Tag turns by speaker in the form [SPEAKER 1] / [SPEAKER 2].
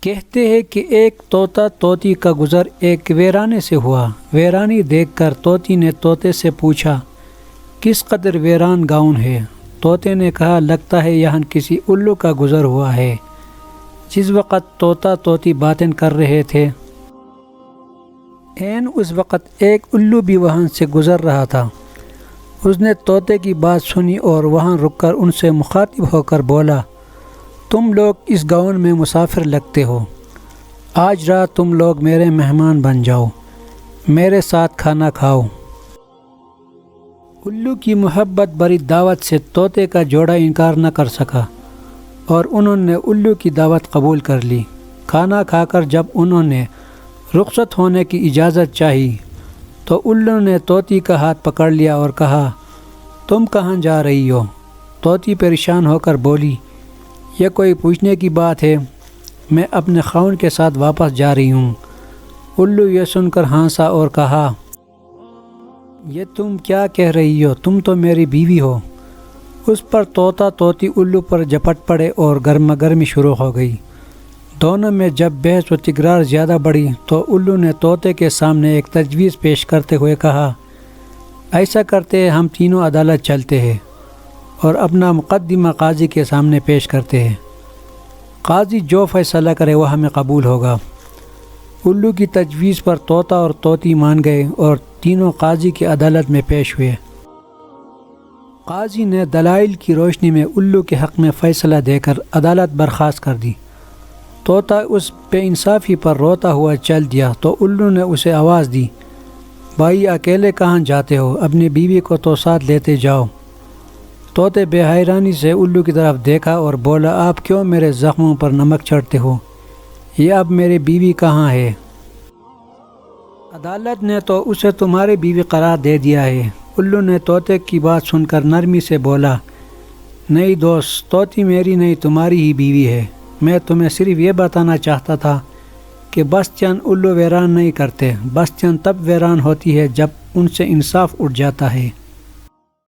[SPEAKER 1] کہتے ہیں کہ ایک طوطا طوطی کا گزر ایک ویرانے سے ہوا۔ ویرانی دیکھ کر طوطی نے طوطے سے پوچھا کس قدر ویران گاؤں ہے؟ طوطے نے کہا لگتا ہے یہاں کسی الو کا گزر ہوا ہے۔ جس وقت طوطا طوطی باتیں کر رہے تھے عین اس وقت ایک الو بھی وہاں سے گزر رہا تھا۔ اس نے طوطے کی بات سنی اور وہاں رک کر ان سے مخاطب ہو کر بولا تم لوگ اس گاؤں میں مسافر لگتے ہو، آج رات تم لوگ میرے مہمان بن جاؤ، میرے ساتھ کھانا کھاؤ۔ الو کی محبت بری دعوت سے طوطے کا جوڑا انکار نہ کر سکا اور انہوں نے الو کی دعوت قبول کر لی۔ کھانا کھا کر جب انہوں نے رخصت ہونے کی اجازت چاہی تو الو نے طوطی کا ہاتھ پکڑ لیا اور کہا تم کہاں جا رہی ہو؟ طوطی پریشان ہو کر بولی یہ کوئی پوچھنے کی بات ہے، میں اپنے خاوند کے ساتھ واپس جا رہی ہوں۔ الو یہ سن کر ہنسا اور کہا یہ تم کیا کہہ رہی ہو، تم تو میری بیوی ہو۔ اس پر طوطا طوطی الو پر جھپٹ پڑے اور گرما گرمی شروع ہو گئی۔ دونوں میں جب بحث و تکرار زیادہ بڑھی تو الو نے طوطے کے سامنے ایک تجویز پیش کرتے ہوئے کہا ایسا کرتے ہیں ہم تینوں عدالت چلتے ہیں اور اپنا مقدمہ قاضی کے سامنے پیش کرتے ہیں، قاضی جو فیصلہ کرے وہ ہمیں قبول ہوگا۔ الو کی تجویز پر طوطا اور طوطی مان گئے اور تینوں قاضی کی عدالت میں پیش ہوئے۔ قاضی نے دلائل کی روشنی میں الو کے حق میں فیصلہ دے کر عدالت برخاست کر دی۔ طوطا اس بے انصافی پر روتا ہوا چل دیا تو الو نے اسے آواز دی بھائی اکیلے کہاں جاتے ہو، اپنی بیوی کو تو ساتھ لیتے جاؤ۔ طوطے بے حیرانی سے الو کی طرف دیکھا اور بولا آپ کیوں میرے زخموں پر نمک چڑھتے ہو، یہ اب میری بیوی کہاں ہے؟ عدالت نے تو اسے تمہاری بیوی قرار دے دیا ہے۔ الو نے طوطے کی بات سن کر نرمی سے بولا نہیں دوست، طوطی میری نہیں تمہاری ہی بیوی ہے، میں تمہیں صرف یہ بتانا چاہتا تھا کہ بستیاں الو ویران نہیں کرتے، بستیاں تب ویران ہوتی ہے جب ان سے انصاف اٹھ جاتا ہے۔